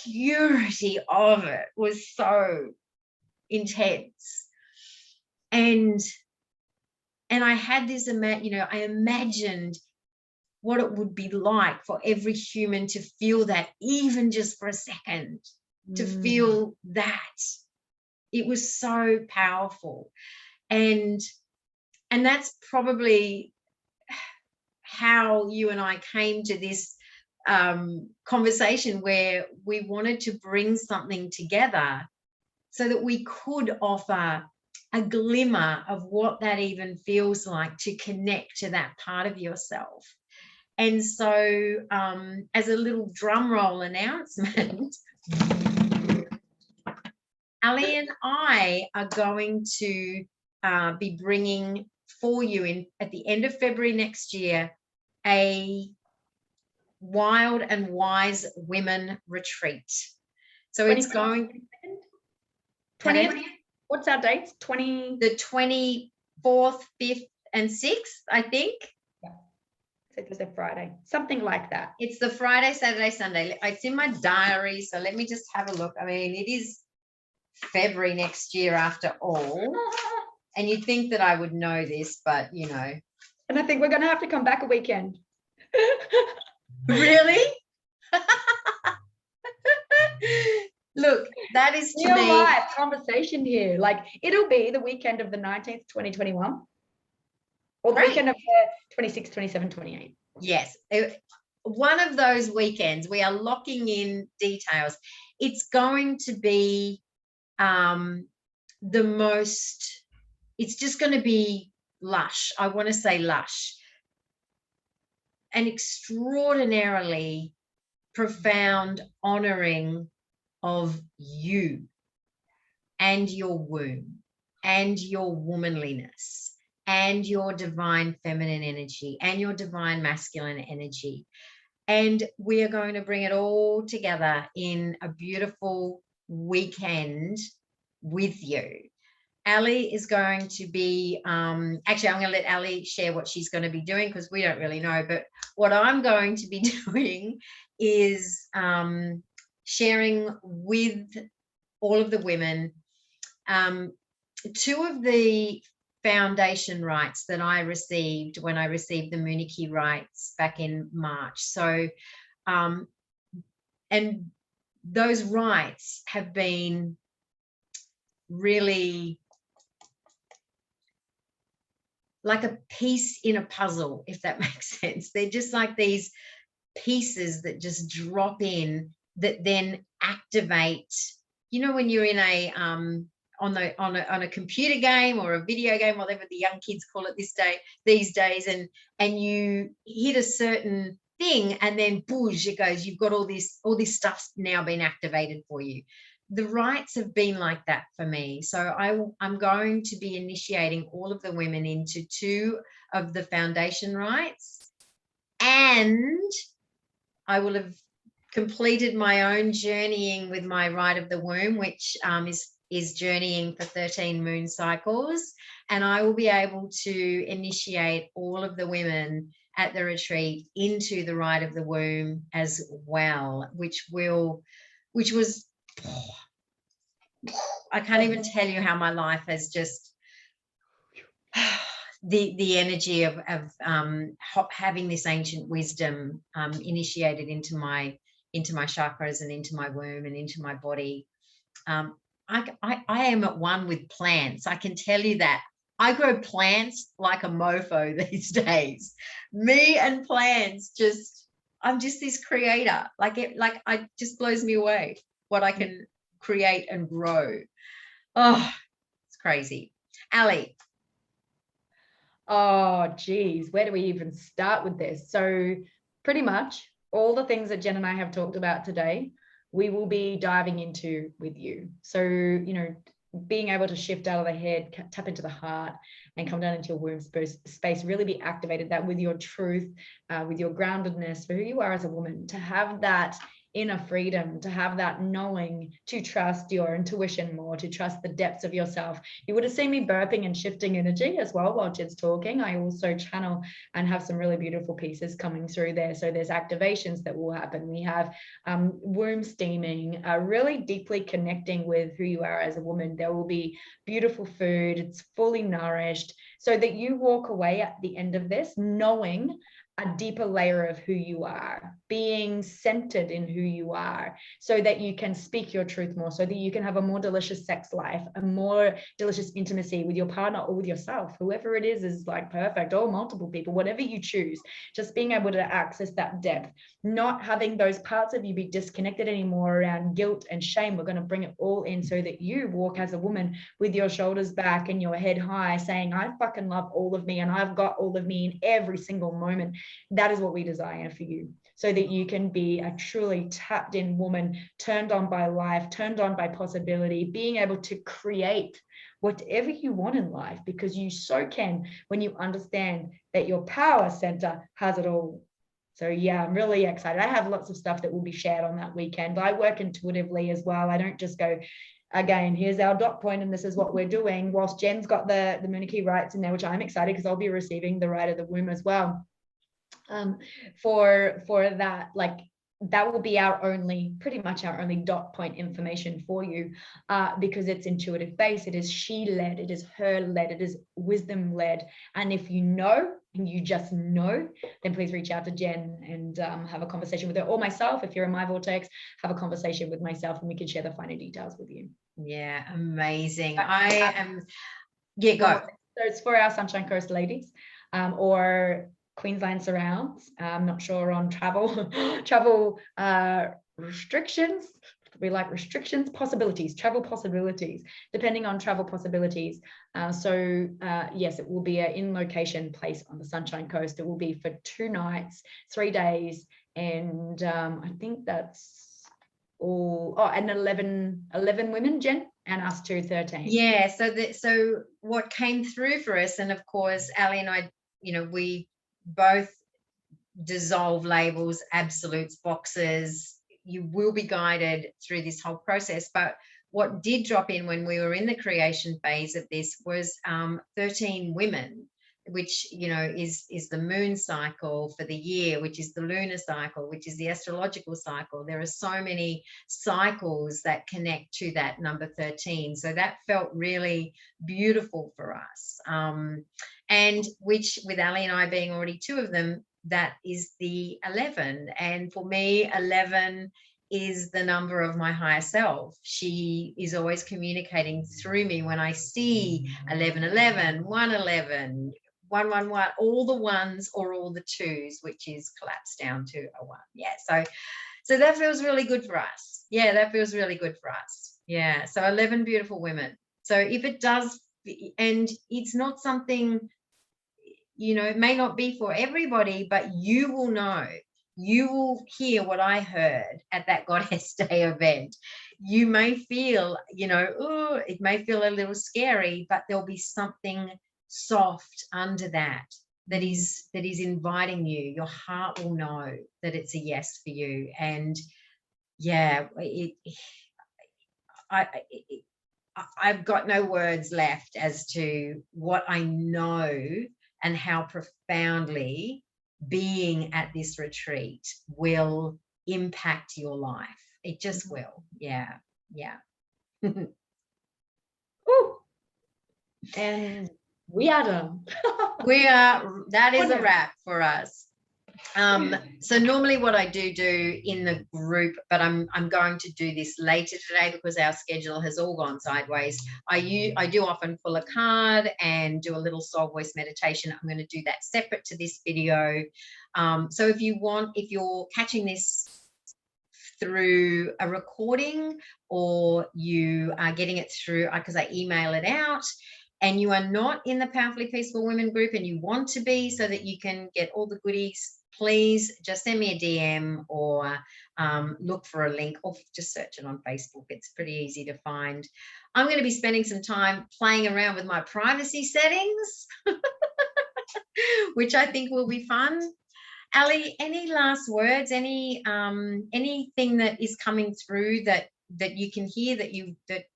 purity of it was so intense. And I had this, I imagined what it would be like for every human to feel that, even just for a second, to feel that. It was so powerful. And that's probably how you and I came to this conversation, where we wanted to bring something together so that we could offer a glimmer of what that even feels like, to connect to that part of yourself. And so, as a little drum roll announcement, Allie and I are going to be bringing for you at the end of February next year a Wild and Wise Women Retreat. So it's going 20th. What's our dates? The 24th, 5th, and 6th, I think. Yeah. So it was a Friday, something like that. It's the Friday, Saturday, Sunday. It's in my diary, so let me just have a look. I mean, it is February next year after all. And you'd think that I would know this, but you know. And I think we're going to have to come back a weekend. Really? Look, that is to real me life conversation here. Like, it'll be the weekend of the 19th, 2021, or the weekend of the 26th, 27th, 28th. Yes. One of those weekends, we are locking in details. It's going to be it's just going to be lush. I want to say lush. An extraordinarily profound honoring of you and your womb and your womanliness and your divine feminine energy and your divine masculine energy. And we are going to bring it all together in a beautiful weekend with you. Allie is going to be, actually, I'm going to let Allie share what she's going to be doing because we don't really know. But what I'm going to be doing is sharing with all of the women 2 of the foundation rights that I received when I received the Munich rights back in March. So, and those rights have been really like a piece in a puzzle, if that makes sense. They're just like these pieces that just drop in that then activate, you know, when you're in a on a computer game or a video game, whatever the young kids call it these days, and you hit a certain thing and then boosh, it goes, you've got all this stuff's now been activated for you. The rights have been like that for me. So I'm going to be initiating all of the women into 2 of the foundation rights, and I will have completed my own journeying with my rite of the womb, which is journeying for 13 moon cycles, and I will be able to initiate all of the women at the retreat into the rite of the womb as well, which was, I can't even tell you how my life has just the energy of having this ancient wisdom initiated into my chakras and into my womb and into my body. I am at one with plants. I can tell you that. I grow plants like a mofo these days. Me and plants, I'm just this creator. It just blows me away what I can create and grow. Oh, it's crazy. Allie. Oh, geez, where do we even start with this? So pretty much all the things that Jen and I have talked about today, we will be diving into with you. So, you know, being able to shift out of the head, tap into the heart and come down into your womb space, really be activated that with your truth, with your groundedness for who you are as a woman, to have that inner freedom, to have that knowing, to trust your intuition more, to trust the depths of yourself. You would have seen me burping and shifting energy as well while Jen's talking. I also channel and have some really beautiful pieces coming through there. So there's activations that will happen. We have womb steaming, really deeply connecting with who you are as a woman. There will be beautiful food. It's fully nourished so that you walk away at the end of this knowing a deeper layer of who you are, being centered in who you are, so that you can speak your truth more, so that you can have a more delicious sex life, a more delicious intimacy with your partner or with yourself. Whoever it is like perfect, or multiple people, whatever you choose, just being able to access that depth, not having those parts of you be disconnected anymore around guilt and shame. We're going to bring it all in so that you walk as a woman with your shoulders back and your head high, saying, I fucking love all of me and I've got all of me in every single moment. That is what we desire for you, so that you can be a truly tapped in woman, turned on by life, turned on by possibility, being able to create whatever you want in life, because you so can when you understand that your power center has it all. So yeah, I'm really excited. I have lots of stuff that will be shared on that weekend, but I work intuitively as well. I don't just go, again, here's our dot point and this is what we're doing. Whilst Jen's got the Munich rights in there, which I'm excited because I'll be receiving the right of the womb as well. For that, like, that will be our only, pretty much our only dot point information for you, because it's intuitive based. It is she led, it is her led, it is wisdom led. And if you know, and you just know, then please reach out to Jen and have a conversation with her, or myself. If you're in my vortex, have a conversation with myself and we can share the finer details with you. Yeah, amazing. Yeah, go. So it's for our Sunshine Coast ladies, or Queensland surrounds. I'm not sure on travel restrictions. We like restrictions, possibilities, travel possibilities, depending on travel possibilities. Yes, it will be an in-location place on the Sunshine Coast. It will be for 2 nights, 3 days, and I think that's all. Oh, and 11 women, Jen, and us 13. Yeah. So what came through for us, and of course, Allie and I, we both dissolve labels, absolutes, boxes. You will be guided through this whole process. But what did drop in when we were in the creation phase of this was 13 women, which is the moon cycle for the year, which is the lunar cycle, which is the astrological cycle. There are so many cycles that connect to that number 13. So that felt really beautiful for us. And which, with Allie and I being already 2 of them, that is the 11. And for me, 11 is the number of my higher self. She is always communicating through me when I see 1111, 111, 111, all the ones or all the 2s, which is collapsed down to a 1. Yeah, so that feels really good for us. Yeah, that feels really good for us. Yeah, so 11 beautiful women. So if it does, and it's not something, it may not be for everybody, but you will know. You will hear what I heard at that Goddess Day event. You may feel, it may feel a little scary, but there'll be something soft under that is inviting you. Your heart will know that it's a yes for you. And yeah, I've got no words left as to what I know and how profoundly being at this retreat will impact your life. It just will. Yeah. Ooh. And we are done. That is a wrap for us. So normally what I do in the group, but I'm going to do this later today because our schedule has all gone sideways. I do often pull a card and do a little soul voice meditation. I'm going to do that separate to this video. So if you're catching this through a recording, or you are getting it through, because I email it out, and you are not in the Powerfully Peaceful Women group and you want to be so that you can get all the goodies, please just send me a DM or look for a link, or just search it on Facebook. It's pretty easy to find. I'm going to be spending some time playing around with my privacy settings, which I think will be fun. Allie, any last words? Anything that is coming through that you can hear that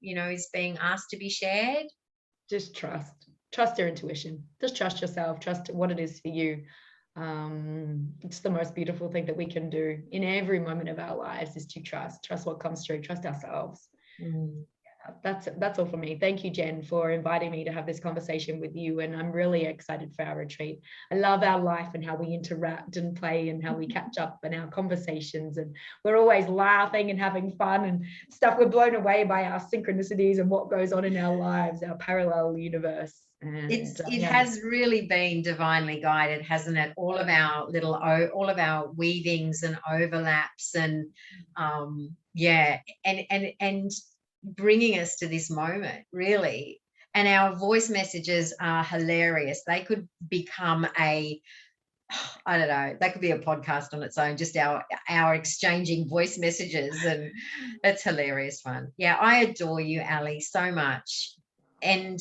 is being asked to be shared? Just trust your intuition. Just trust yourself. Trust what it is for you. It's the most beautiful thing that we can do in every moment of our lives, is to trust what comes through, trust ourselves. That's all for me. Thank you, Jen, for inviting me to have this conversation with you, and I'm really excited for our retreat. I love our life and how we interact and play and how we catch up and our conversations, and we're always laughing and having fun and stuff. We're blown away by our synchronicities and what goes on in our lives, our parallel universe. And it has really been divinely guided, hasn't it? All of our weavings and overlaps, and and bringing us to this moment, really. And our voice messages are hilarious. They could become they could be a podcast on its own, just our exchanging voice messages, and it's hilarious fun. Yeah, I adore you, Allie, so much. And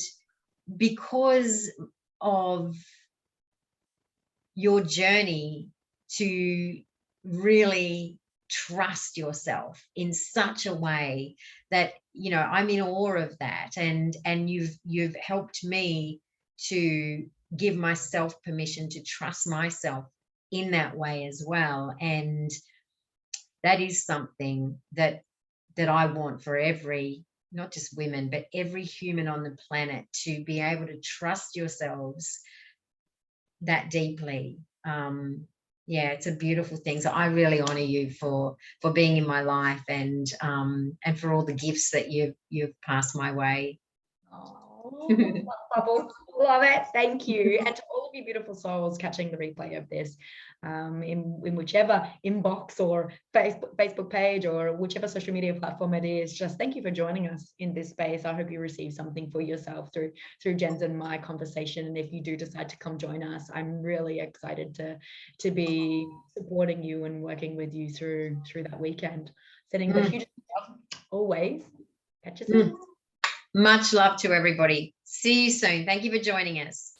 because of your journey to really trust yourself in such a way that, you know, I'm in awe of that. And you've helped me to give myself permission to trust myself in that way as well. And that is something that I want for every, not just women, but every human on the planet, to be able to trust yourselves that deeply. Yeah, it's a beautiful thing. So I really honor you for being in my life, and for all the gifts that you've passed my way. Oh, bubble. Love it. Thank you. And to all of you beautiful souls catching the replay of this, in whichever inbox or Facebook page or whichever social media platform it is, just thank you for joining us in this space. I hope you receive something for yourself through Jen's and my conversation. And if you do decide to come join us, I'm really excited to be supporting you and working with you through that weekend. Sending the huge love always. Catch you soon. Much love to everybody. See you soon. Thank you for joining us.